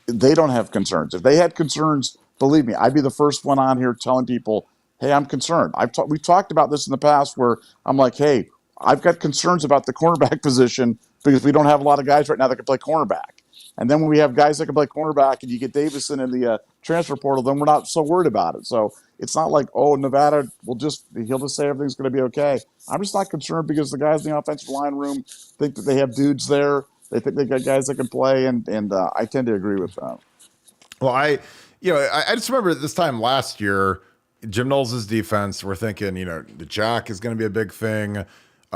They don't have concerns. If they had concerns, believe me, I'd be the first one on here telling people, "Hey, I'm concerned." We've talked about this in the past, where I'm like, "Hey, I've got concerns about the cornerback position because we don't have a lot of guys right now that can play cornerback." And then when we have guys that can play cornerback and you get Davison in the transfer portal, then we're not so worried about it. So it's not like, oh, Nevada he'll just say everything's going to be okay. I'm just not concerned because the guys in the offensive line room think that they have dudes there. They think they got guys that can play, and I tend to agree with that. Well, I just remember this time last year, Jim Knowles' defense, we're thinking, the Jack is going to be a big thing.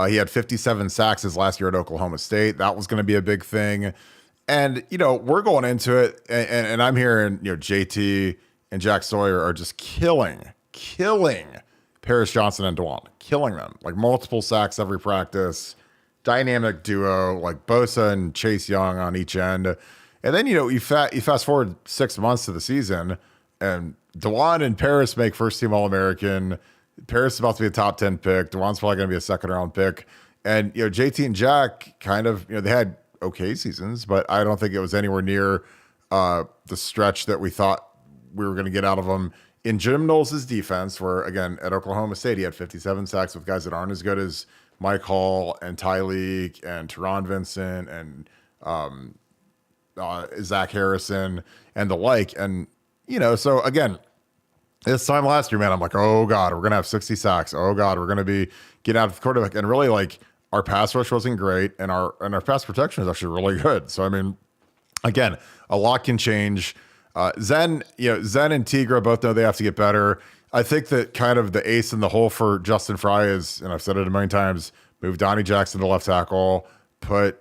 He had 57 sacks his last year at Oklahoma State. That was going to be a big thing. And, we're going into it, and I'm hearing, JT and Jack Sawyer are just killing Paris Johnson and Dewan, killing them. Like multiple sacks every practice, dynamic duo, like Bosa and Chase Young on each end. And then, you fast forward 6 months to the season, and Dewan and Paris make first team All-American. Paris is about to be a top 10 pick. Dewan's probably going to be a second round pick. And, JT and Jack kind of, they had okay seasons, but I don't think it was anywhere near the stretch that we thought we were going to get out of them. In Jim Knowles' defense, where, again, at Oklahoma State, he had 57 sacks with guys that aren't as good as Mike Hall and Tyleek and Teron Vincent and Zach Harrison and the like. And, so again, this time last year, man, I'm like, oh God, we're going to have 60 sacks. Oh God, we're going to be getting out of the quarterback. And really, like, our pass rush wasn't great, and our pass protection is actually really good. So, I mean, again, a lot can change. Zen and Tigra both know they have to get better. I think that kind of the ace in the hole for Justin Fry is, and I've said it a million times, move Donnie Jackson to left tackle, put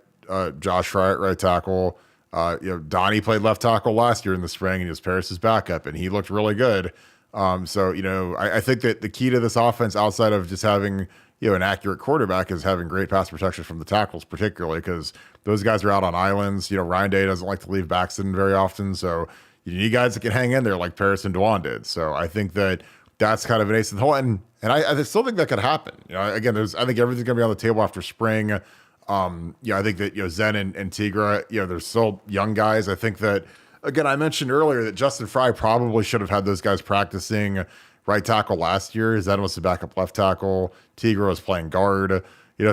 Josh Fry at right tackle. Donnie played left tackle last year in the spring, and he was Paris's backup, and he looked really good. So, I think that the key to this offense, outside of just having, an accurate quarterback, is having great pass protection from the tackles, particularly because those guys are out on islands. Ryan Day doesn't like to leave Baxton very often. So you need guys that can hang in there like Paris and Dewan did. So I think that's kind of an ace in the hole. And I still think that could happen. Again, I think everything's going to be on the table after spring. I think that, Zen and Tigra, they're still young guys. I think that, again, I mentioned earlier that Justin Fry probably should have had those guys practicing right tackle last year. Zen was the backup left tackle. Tigra was playing guard.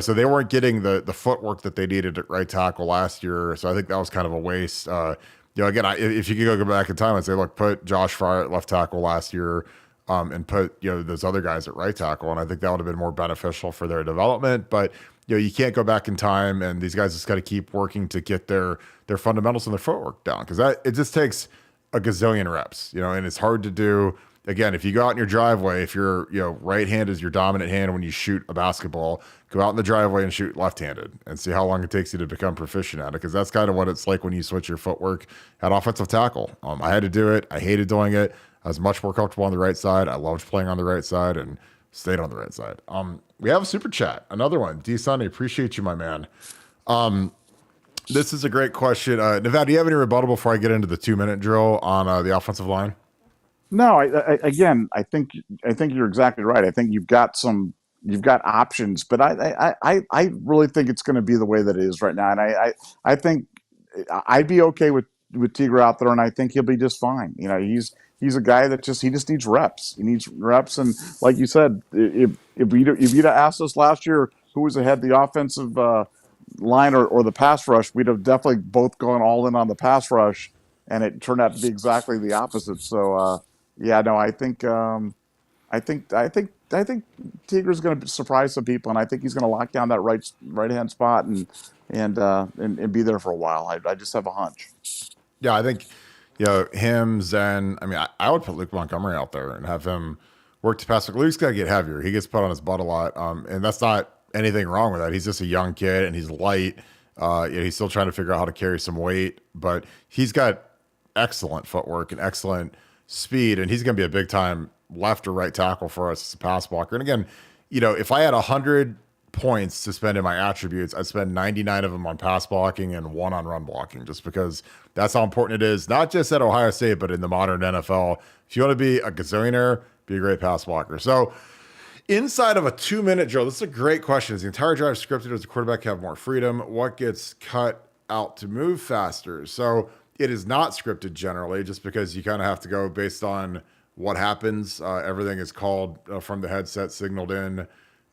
So they weren't getting the footwork that they needed at right tackle last year. So I think that was kind of a waste. Again, if you could go back in time and say, look, put Josh Fry at left tackle last year, and put those other guys at right tackle, and I think that would have been more beneficial for their development. But you can't go back in time, and these guys just got to keep working to get their fundamentals and their footwork down, because it just takes a gazillion reps, and it's hard to do. Again, if you go out in your driveway, if your right hand is your dominant hand when you shoot a basketball, go out in the driveway and shoot left-handed and see how long it takes you to become proficient at it, because that's kind of what it's like when you switch your footwork at offensive tackle. I had to do it. I hated doing it. I was much more comfortable on the right side. I loved playing on the right side and stayed on the right side. We have a super chat, another one. D. Sunny, appreciate you, my man. This is a great question. Nevada, do you have any rebuttal before I get into the 2-minute drill on the offensive line? No, I think you're exactly right. I think you've got options, but I really think it's going to be the way that it is right now. And I think I'd be okay with Tigra out there, and I think he'll be just fine. He's a guy that he just needs reps. He needs reps, and like you said, if you'd have asked us last year who was ahead, the offensive line or the pass rush, we'd have definitely both gone all in on the pass rush, and it turned out to be exactly the opposite. So. I think Tigra's going to surprise some people, and I think he's going to lock down that right hand spot and be there for a while. I just have a hunch. Yeah, I think him, Zen. I mean, I would put Luke Montgomery out there and have him work to pass. Luke's got to get heavier. He gets put on his butt a lot, and that's not anything wrong with that. He's just a young kid, and he's light. He's still trying to figure out how to carry some weight, but he's got excellent footwork and excellent speed, and he's going to be a big time left or right tackle for us as a pass blocker. And again, if I had 100 points to spend in my attributes, I'd spend 99 of them on pass blocking and 1 on run blocking, just because that's how important it is, not just at Ohio State, but in the modern NFL. If you want to be a gazillionaire, be a great pass blocker. So inside of a 2-minute drill, this is a great question. Is the entire drive scripted? Does the quarterback have more freedom? What gets cut out to move faster? So it is not scripted generally, just because you kind of have to go based on what happens. Everything is called from the headset, signaled in.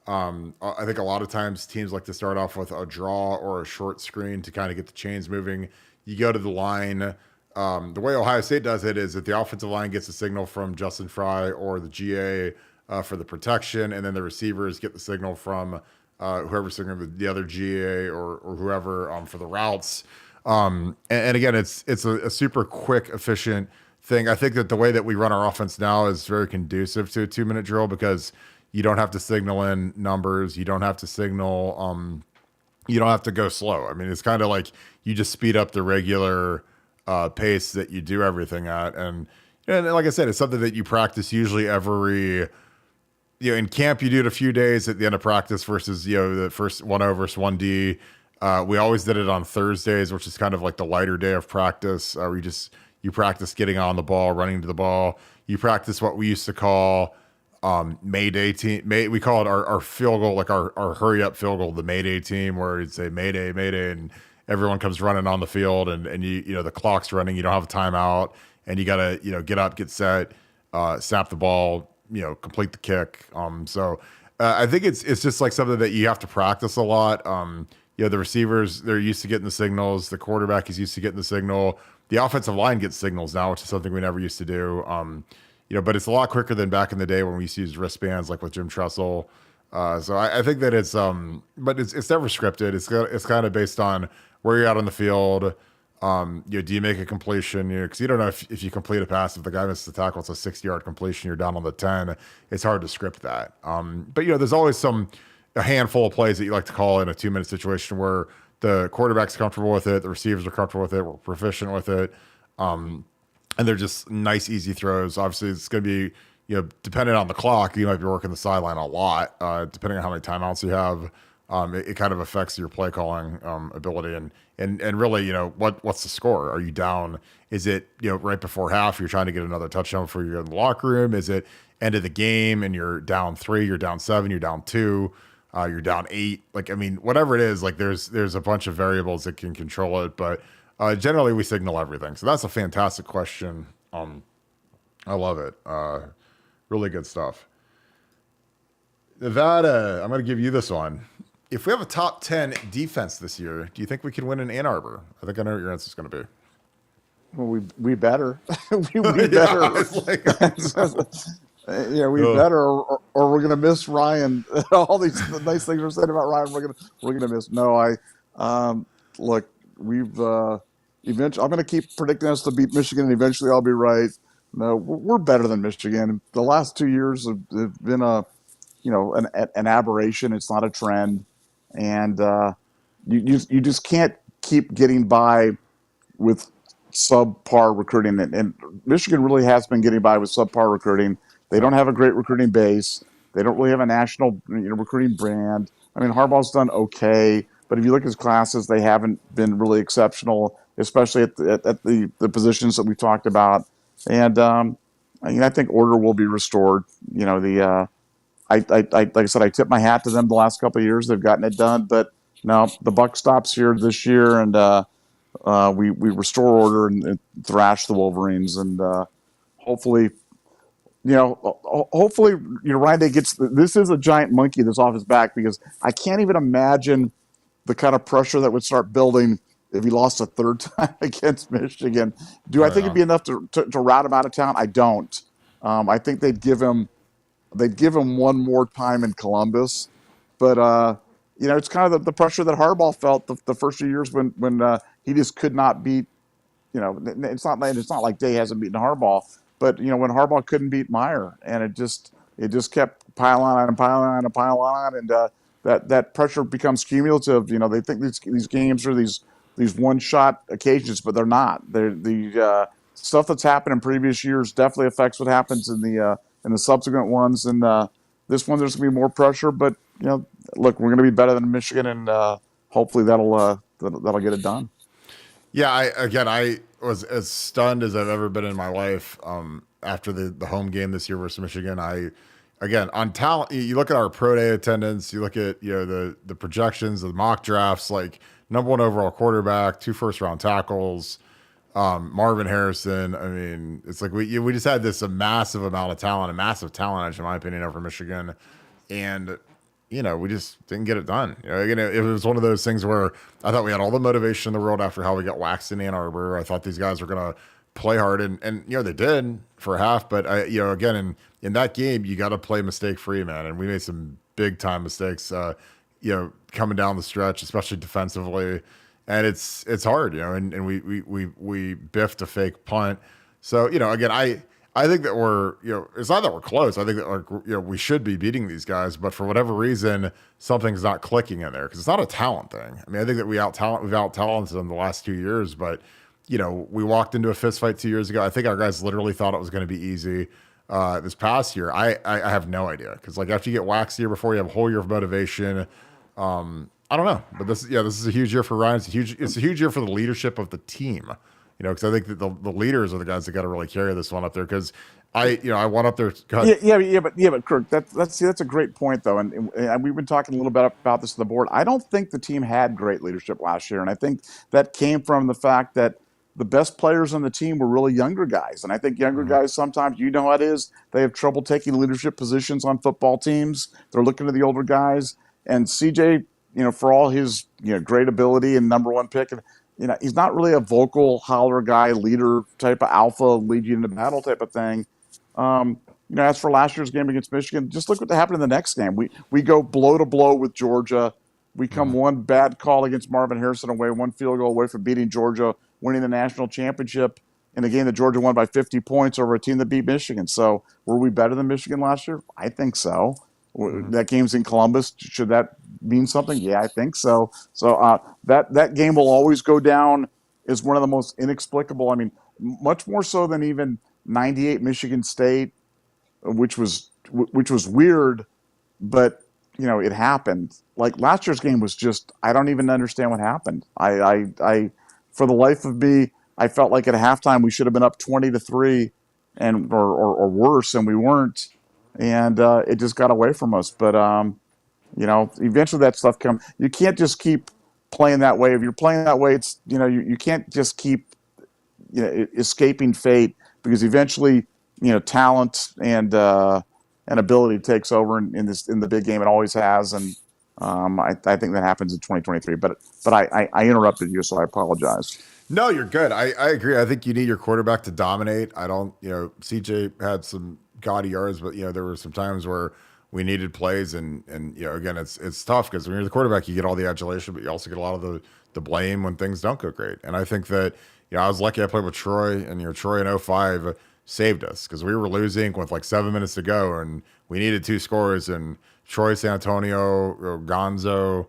I think a lot of times teams like to start off with a draw or a short screen to kind of get the chains moving. You go to the line. The way Ohio State does it is that the offensive line gets a signal from Justin Fry or the GA for the protection, and then the receivers get the signal from whoever's signaling the other GA or whoever for the routes. And again, it's a super quick, efficient thing. I think that the way that we run our offense now is very conducive to a 2 minute drill because you don't have to signal in numbers. You don't have to signal. You don't have to go slow. I mean, it's kind of like you just speed up the regular pace that you do everything at, and like I said, it's something that you practice usually every. In camp you do it a few days at the end of practice versus the first 1-0 versus 1D. We always did it on Thursdays, which is kind of like the lighter day of practice. You practice getting on the ball, running to the ball. You practice what we used to call Mayday team. We call it our field goal, like our hurry up field goal, the Mayday team, where you'd say Mayday, Mayday, and everyone comes running on the field, and the clock's running. You don't have a timeout, and you gotta get up, get set, snap the ball, complete the kick. So I think it's just like something that you have to practice a lot. The receivers, they're used to getting the signals. The quarterback is used to getting the signal. The offensive line gets signals now, which is something we never used to do. But it's a lot quicker than back in the day when we used to use wristbands, like with Jim Tressel. So I think that but it's never scripted. It's kind of based on where you're out on the field. Do you make a completion? Because you don't know if you complete a pass. If the guy misses the tackle, it's a 60-yard completion. You're down on the 10. It's hard to script that. But there's always a handful of plays that you like to call in a 2 minute situation where the quarterback's comfortable with it, the receivers are comfortable with it, we're proficient with it, and they're just nice, easy throws. Obviously, it's going to be dependent on the clock. You might be working the sideline a lot, depending on how many timeouts you have. It kind of affects your play calling ability and really, what's the score? Are you down? Is it right before half? You're trying to get another touchdown before you go in the locker room. Is it end of the game and you're down 3, you're down 7, you're down 2, you're down 8? Whatever it is, there's a bunch of variables that can control it, but generally we signal everything. So that's a fantastic question. I love it. Really good stuff. Nevada, I'm going to give you this one. If we have a top 10 defense this year, do you think we can win in Ann Arbor? I think I know what your answer is going to be. Well, we better. we better. We better, or we're gonna miss Ryan. All these nice things we're saying about Ryan, we're gonna miss. No, look, we've eventually. I'm gonna keep predicting us to beat Michigan, and eventually I'll be right. No, we're better than Michigan. The last 2 years have been an aberration. It's not a trend, and you just can't keep getting by with subpar recruiting, and Michigan really has been getting by with subpar recruiting. They don't have a great recruiting base. They don't really have a national recruiting brand. I mean, Harbaugh's done okay, but if you look at his classes, they haven't been really exceptional, especially at the positions that we talked about. And I think order will be restored. Like I said, I tip my hat to them the last couple of years. They've gotten it done, but no, the buck stops here this year, and we restore order and thrash the Wolverines, and hopefully, Ryan Day gets. This is a giant monkey that's off his back, because I can't even imagine the kind of pressure that would start building if he lost a third time against Michigan. Do I think it'd be enough to rout him out of town? I don't. I think they'd give him one more time in Columbus, but it's kind of the pressure that Harbaugh felt the first few years when he just could not beat. It's not like Day hasn't beaten Harbaugh, but when Harbaugh couldn't beat Meyer, and it just kept piling on and piling on and piling on, and that pressure becomes cumulative. They think these games are these one-shot occasions, but they're not. The stuff that's happened in previous years definitely affects what happens in the subsequent ones. And this one, there's going to be more pressure, but look, we're going to be better than Michigan, and hopefully that'll get it done. Yeah, I was as stunned as I've ever been in my life after the home game this year versus Michigan. On talent, you look at our pro day attendance, you look at the projections, the mock drafts, like number 1 overall quarterback, 2 first-round tackles, Marvin Harrison. I mean, it's like we just had a massive amount of talent, a massive talent edge, in my opinion, over Michigan, and we just didn't get it done. It was one of those things where I thought we had all the motivation in the world after how we got waxed in Ann Arbor. I thought these guys were going to play hard, and they did for a half. But again, in that game, you got to play mistake free, man. And we made some big time mistakes, coming down the stretch, especially defensively. And it's hard, and we biffed a fake punt So, again, I think that we're, it's not that we're close. I think that, like, we should be beating these guys, but for whatever reason, something's not clicking in there because it's not a talent thing. I mean, I think that we've out talented them the last 2 years, but we walked into a fist fight 2 years ago. I think our guys literally thought it was going to be easy. This past year, I have no idea because like after you get waxed the year before, you have a whole year of motivation. I don't know, but this is a huge year for Ryan. It's a huge year for the leadership of the team. Because I think that the leaders are the guys that got to really carry this one up there. Because I want up there. But Kirk, that's a great point though, and we've been talking a little bit about this on the board. I don't think the team had great leadership last year, and I think that came from the fact that the best players on the team were really younger guys, and I think younger guys sometimes, how it is, they have trouble taking leadership positions on football teams. They're looking to the older guys, and CJ, for all his great ability and number one pick. He's not really a vocal holler guy, leader type of alpha, lead you into battle type of thing. As for last year's game against Michigan, just look what happened in the next game. We go blow to blow with Georgia. We come one bad call against Marvin Harrison away, one field goal away from beating Georgia, winning the national championship in a game that Georgia won by 50 points over a team that beat Michigan. So were we better than Michigan last year? I think so. That game's in Columbus. Should that mean something? Yeah, I think so. So that game will always go down as one of the most inexplicable. I mean, much more so than even '98 Michigan State, which was weird, but it happened. Like last year's game was just, I don't even understand what happened. I for the life of me, I felt like at halftime we should have been up 20-3 and or worse, and we weren't. And it just got away from us. But, eventually that stuff comes. You can't just keep playing that way. If you're playing that way, it's, you can't just keep, escaping fate because eventually, talent and ability takes over in the big game. It always has. And I think that happens in 2023. But I interrupted you, so I apologize. No, you're good. I agree. I think you need your quarterback to dominate. I don't, CJ had some gaudy yards, but there were some times where we needed plays, and again, it's tough because when you're the quarterback, you get all the adulation, but you also get a lot of the blame when things don't go great. And I think that I was lucky I played with Troy, and Troy in 05 saved us because we were losing with like 7 minutes to go, and we needed 2 scores. And Troy, San Antonio, Gonzo,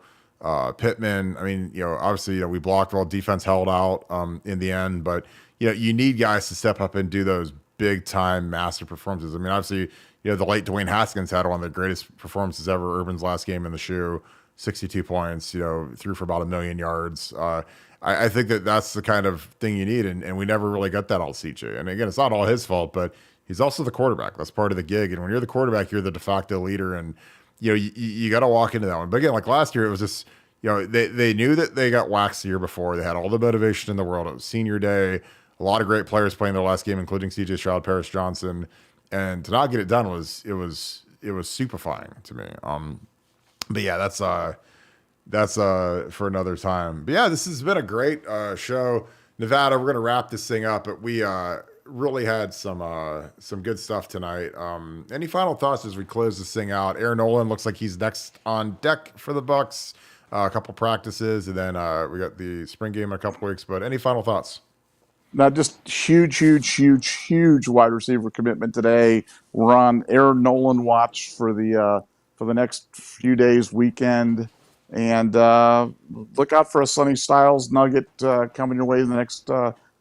Pittman. I mean, obviously, we blocked while defense held out in the end, but you need guys to step up and do those big time massive performances. I mean, obviously, the late Dwayne Haskins had one of the greatest performances ever. Urban's last game in the shoe, 62 points, threw for about 1 million yards. I think that's the kind of thing you need, and we never really got that all CJ. And again, it's not all his fault, but he's also the quarterback. That's part of the gig. And when you're the quarterback, you're the de facto leader, and you got to walk into that one. But again, like last year, it was just they knew that they got waxed the year before. They had all the motivation in the world. It was senior day. A lot of great players playing their last game, including C.J. Stroud, Paris Johnson, and to not get it done was stupefying to me. But yeah, that's for another time. But yeah, this has been a great show, Nevada. We're gonna wrap this thing up, but we really had some good stuff tonight. Any final thoughts as we close this thing out? Aaron Nolan looks like he's next on deck for the Bucs. A couple practices, and then we got the spring game in a couple weeks. But any final thoughts? Now, just huge wide receiver commitment today. We're on Aaron Nolan watch for the next few days, weekend, and look out for a Sonny Styles nugget coming your way in the next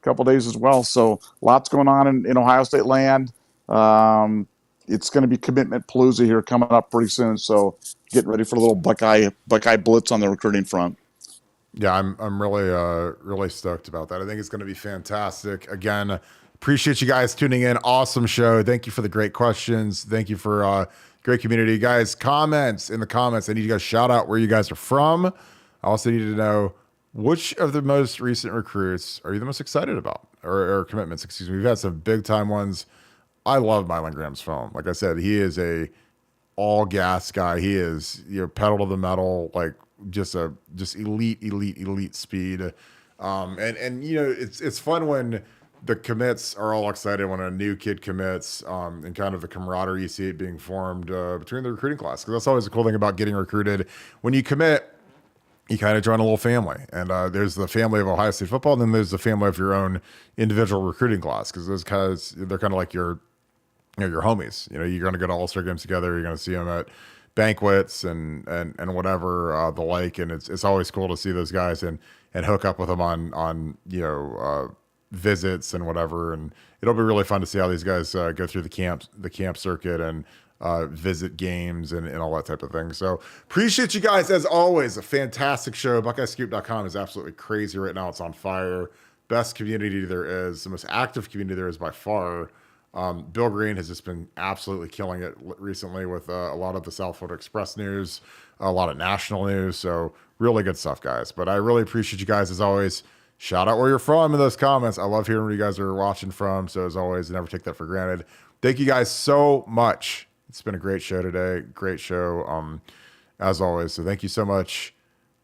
couple days as well. So lots going on in Ohio State land. It's going to be commitment palooza here coming up pretty soon. So get ready for a little Buckeye blitz on the recruiting front. Yeah, I'm really stoked about that. I think it's going to be fantastic. Again, appreciate you guys tuning in. Awesome show. Thank you for the great questions. Thank you for great community. Guys, comments in the comments. I need you guys to shout out where you guys are from. I also need to know which of the most recent recruits are you the most excited about or commitments, excuse me. We've had some big time ones. I love Milan Graham's film. Like I said, he is a all gas guy. He is pedal to the metal, like just elite speed. And it's fun when the commits are all excited when a new kid commits, and kind of the camaraderie you see it being formed between the recruiting class. Because that's always the cool thing about getting recruited. When you commit, you kind of join a little family. And there's the family of Ohio State football, and then there's the family of your own individual recruiting class, because those guys, they're kind of like your homies. You're going to go to All-Star games together. You're going to see them at banquets and whatever the like. And it's always cool to see those guys and hook up with them on visits and whatever. And it'll be really fun to see how these guys go through the camp circuit and visit games and all that type of thing. So appreciate you guys as always. A fantastic show. BuckeyeScoop.com is absolutely crazy right now. It's on fire. Best community there is. The most active community there is by far. Bill Green has just been absolutely killing it recently with a lot of the South Florida Express news, a lot of national news. So really good stuff, guys. But I really appreciate you guys as always. Shout out where you're from in those comments. I love hearing where you guys are watching from. So as always, never take that for granted. Thank you guys so much. It's been a great show today. Great show, as always. So thank you so much,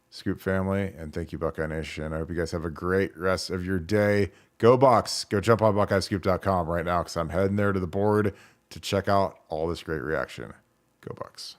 Scoop family, and thank you, Buckeye Nation. I hope you guys have a great rest of your day. Go Bucks. Go jump on BuckeyeScoop.com right now, because I'm heading there to the board to check out all this great reaction. Go Bucks.